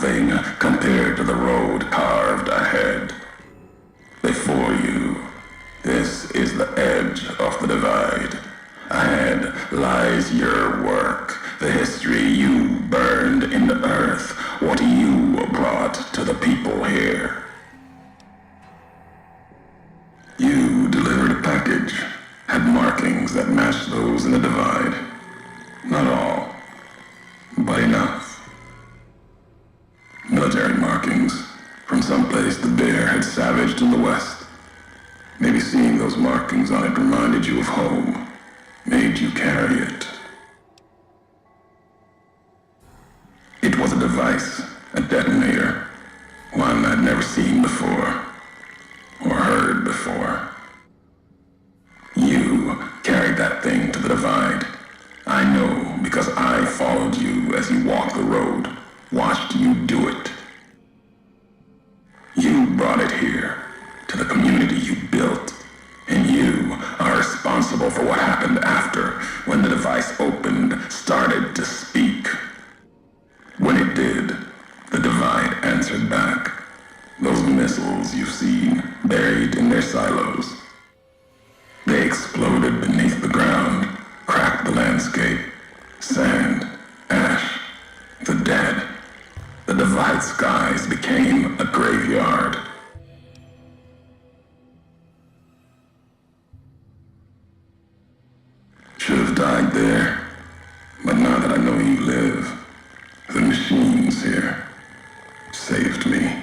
nothing compared to the road carved ahead. Before you, this is the edge of the divide. Ahead lies your work, the history you burned in the earth, what you brought to the people here. You delivered a package, had markings that matched those in the divide. Not all, but enough. Military markings from someplace the bear had savaged in the west. Maybe seeing those markings on it reminded you of home, made you carry it. It was a device, a detonator, one I'd never seen before, or heard before. You carried that thing to the divide. I know because I followed you as you walked the road, watched you do it. You brought it here, to the community you built, and you are responsible for what happened after, when the device opened, started to speak. When it did, the divide answered back. Those missiles you've seen, buried in their silos. They exploded beneath the ground, cracked the landscape. Sand, ash, the dead. The divide skies became a graveyard. Should have died there, but now that I know you live, the machines here saved me.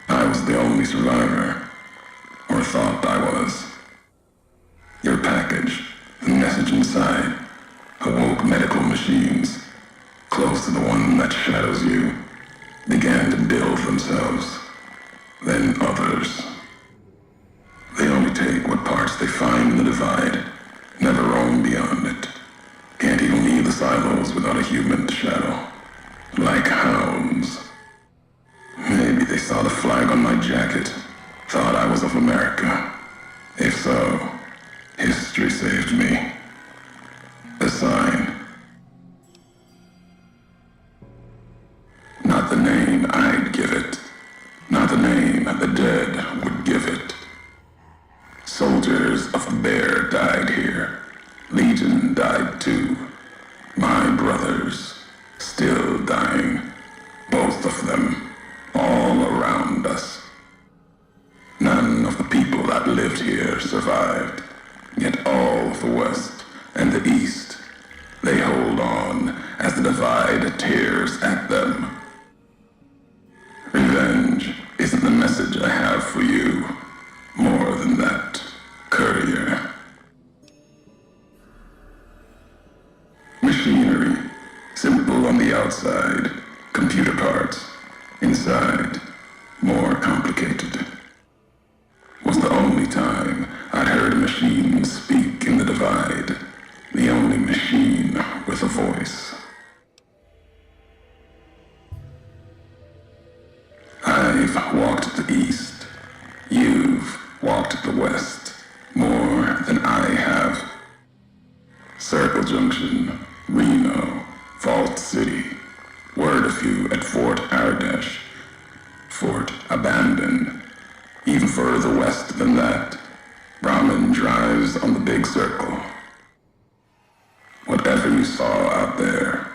I was the only survivor, or thought I was. Your package, the message inside, awoke medical machines, close to the one that shadows you, began to build themselves, then others. They only take what parts they find in the divide, never roam beyond it. Can't even leave the silos without a human to shadow. Like hounds. Maybe they saw the flag on my jacket, thought I was of America. If so, history saved me. A sign. Not the name I'd give it. Not the name the dead would give it. Soldiers of the bear died here. Legion died too. My brothers, still dying. Both of them, all around us. None of the people that lived here survived. Yet all of the West and the East, they hold on as the divide tears at them. Revenge isn't the message I have for you. More than that, courier. Machinery, simple on the outside, computer parts. Inside, more complicated. Was the only time I'd heard a machine speak in the divide. The only machine with a voice. I've walked the east. You've walked the west. More than I have. Circle Junction, Reno, Vault City. Word a few at Fort Ardash. Fort abandoned. Even further west than that, Brahmin drives on the big circle. Whatever you saw out there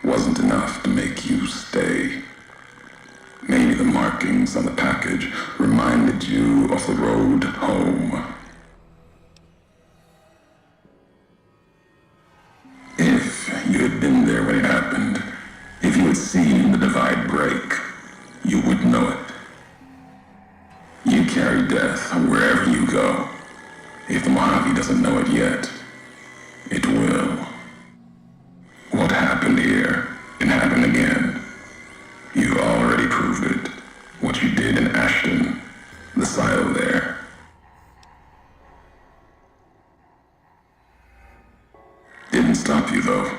wasn't enough to make you stay. Maybe the markings on the package reminded you of the road home. If you had been there when it happened, if you had seen the divide break, you would know it. You carry death wherever you go. If the Mojave doesn't know it yet, it will. What happened here can happen again. You already proved it. What you did in Ashton, the silo there. Didn't stop you though.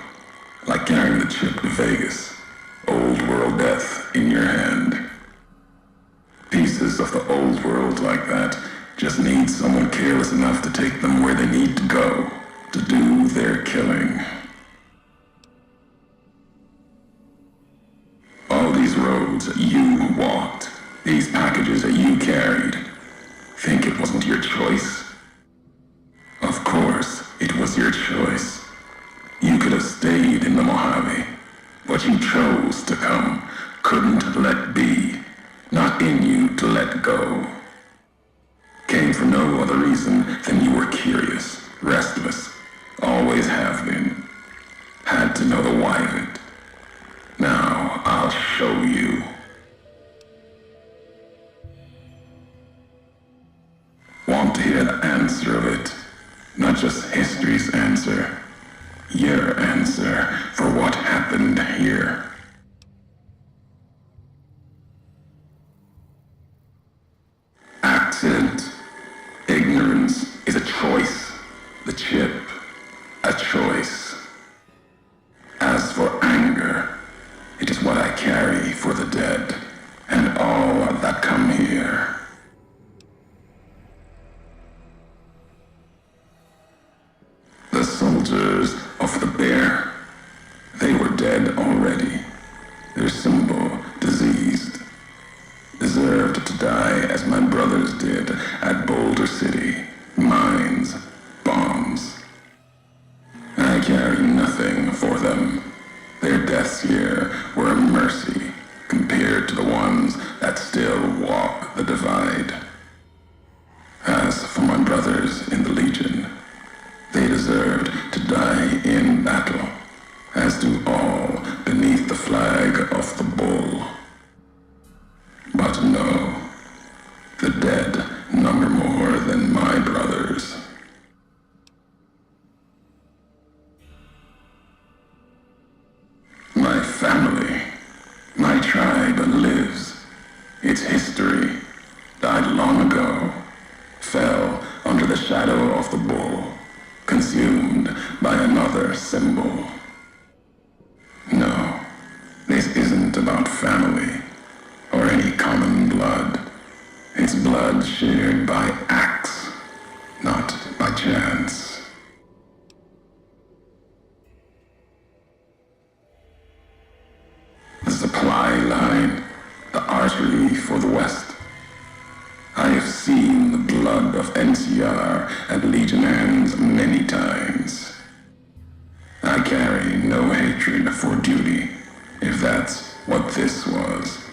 Like carrying the chip to Vegas. Old world death in your hand. Pieces of the old world like that just need someone careless enough to take them where they need to go, to do their killing. All these roads you chose to come, couldn't let be, not in you to let go. Came for no other reason than you were curious, restless, always have been. Had to know the why of it. Now I'll show you. Want to hear the answer of it? Not just history's answer. Your answer for what happened here. Accident. Ignorance is a choice. The chip, a choice. As for anger, it is what I carry for the dead and all that come here. The soldiers of the bear, they were dead already. Their symbol diseased. Deserved to die as my brothers did at Boulder City. Mines, bombs. I carry nothing for them. Their deaths here were a mercy compared to the ones that still walk the divide. As for my brothers in the Legion, they deserved to die in battle, as do all beneath the flag of the bull. But no, the dead number more than my brothers. My family, my tribe lives. Its history died long ago, fell under the shadow of the bull, consumed by another symbol. No, this isn't about family or any common blood. It's blood shared by acts, not by chance. The supply line, the artery for the West. I have seen the blood of NCR at Legion hands many times. I carry no hatred for duty, if that's what this was.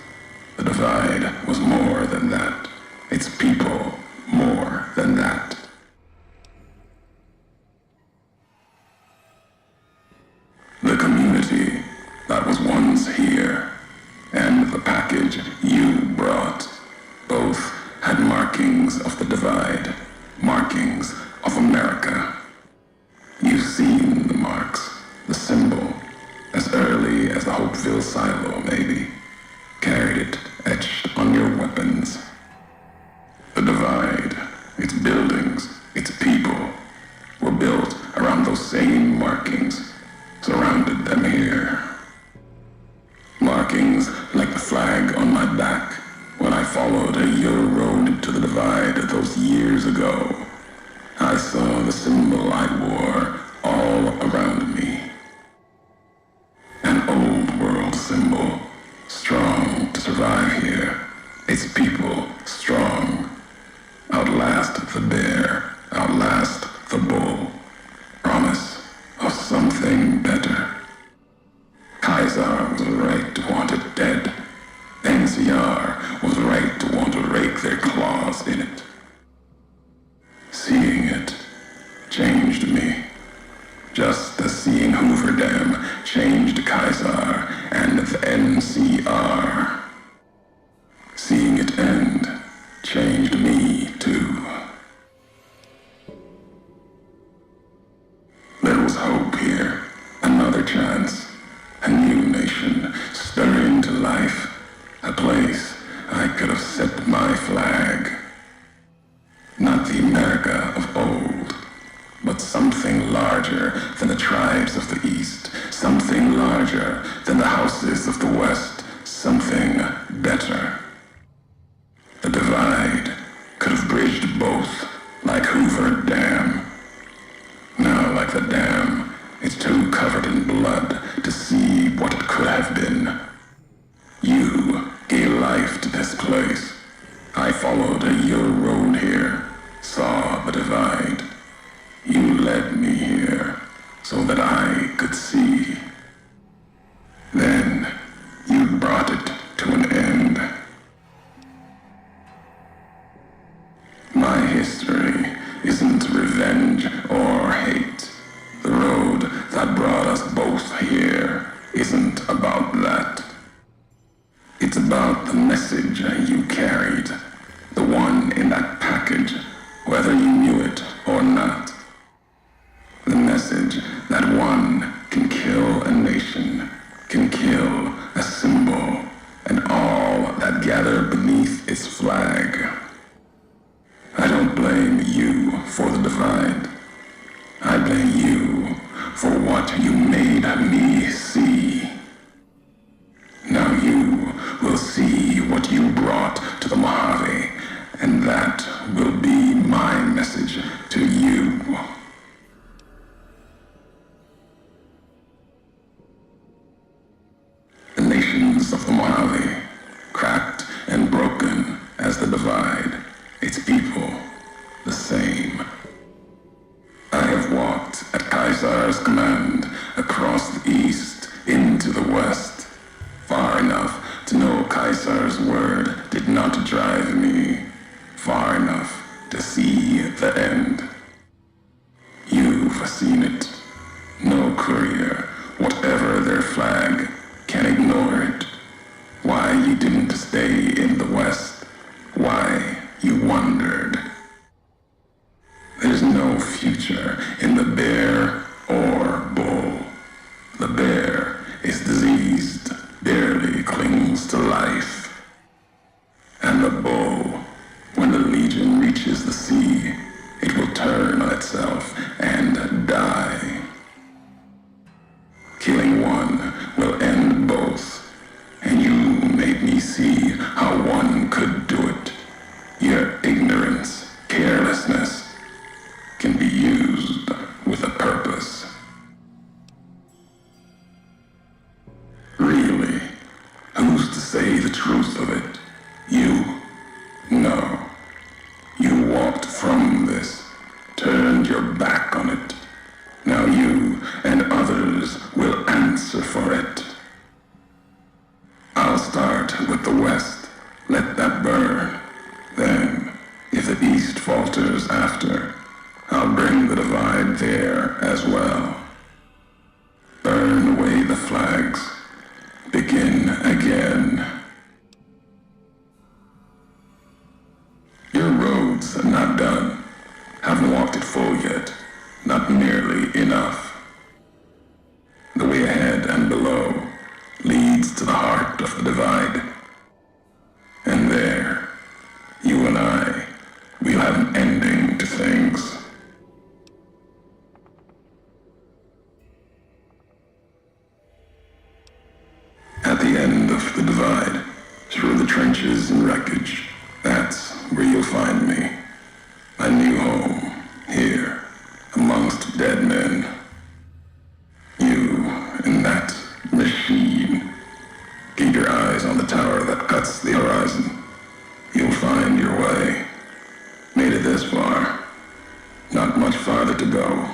The divide was more than that. Its people more than that. The community that was once here, and the package you brought, both had markings of the divide, markings of America. You've seen the marks, the symbol, as early as the Hopeville silo, maybe. Carried it etched on your weapons. The divide, its buildings, its people, were built around those same markings, surrounded them here. Markings like the flag on my back when I followed your road to the divide those years ago. I saw the symbol I wore all around me. An old world symbol, strong to survive here. Its people strong. Outlast the bear, outlast the bull. Promise of something better. Kaiser was right to want it dead. NCR was right to want to rake their claws in it. Seeing it changed me. Just as seeing Hoover Dam changed Kaiser and the NCR. Seeing it end changed me too. There was hope here, another chance, a new nation stirring to life, a place I could have set my flag. Not the America of old, but something larger than the tribes of the East, something larger than the houses of the West, something better. The divide could have bridged both, like Hoover Dam. Now, like the dam, it's too covered in blood to see what it could have been. You gave life to this place. I followed your road here, saw the divide. You led me here so that I could see. Then to you. The nations of the Mojave, cracked and broken as the divide, its people the same. I have walked at Caesar's command across the east into the west, far enough to know Caesar's word did not drive me, far enough to see the end. You've seen it. No courier, whatever their flag, can ignore it. Why you didn't stay in the west, why you wandered. There's no future in the bear or bull. The bear is diseased, barely clings to life. And the bull, when the legion reaches the sea, it will turn on itself and die. Killing one will end both, and you made me see how one could do it. Your ignorance, carelessness, can be used with a purpose. Really, who's to say the truth of it? You? No. You walked from this, turned your back on it. Now you and others will answer for it. I'll start with the west, let that burn. Then, if the east falters after, I'll bring the divide there as well. Burn away the flags. Begin again. Your road's not done. Haven't walked it full yet. Not nearly enough. The way ahead and below leads to the heart of the divide. And there, you and I, we'll have an ending to things. At the end of the divide, through the trenches and wreckage, that's where you'll find me. My new home, here, amongst dead men. You and that machine. Keep your eyes on the tower that cuts the horizon. You'll find your way. Made it this far. Not much farther to go.